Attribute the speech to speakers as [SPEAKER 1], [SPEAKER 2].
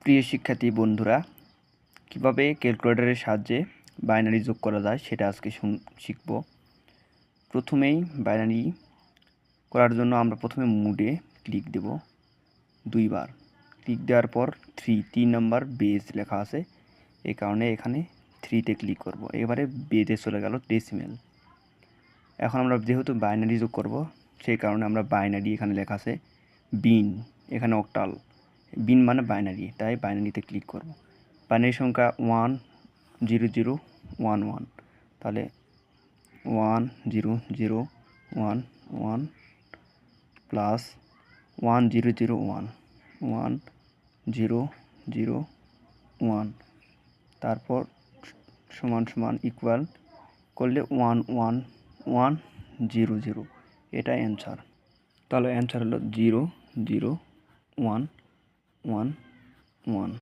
[SPEAKER 1] প্রিয় শিক্ষার্থী বন্ধুরা, কিভাবে ক্যালকুলেটরের সাহায্যে বাইনারি যোগ করা যায় সেটা আজকে শিখব। প্রথমেই বাইনারি করার জন্য আমরা প্রথমে মোডে ক্লিক দেব দুইবার। ক্লিক দেওয়ার পর 3 নম্বর বেজ লেখা আছে, এই কারণে এখানে 3তে ক্লিক করব। এবারে বেজে চলে গেল ডেসিমেল। এখন আমরা যেহেতু বাইনারি যোগ করব সেই কারণে আমরা বাইনারি এখানে লেখা আছে বিন, এখানে অক্টাল, বিন মানে বাইনারি, তাই বাইনারিতে ক্লিক করব। বাইনারি সংখ্যা 1 0 0 1 1, তাহলে 1 0 0 1 1 প্লাস 1 0 0 1 1 0 0 1, তারপর সমান সমান ইকুয়াল করলে 1 1 1 0 0, এটা অ্যান্সার। তাহলে অ্যান্সার হলো 0 0 1 1 1।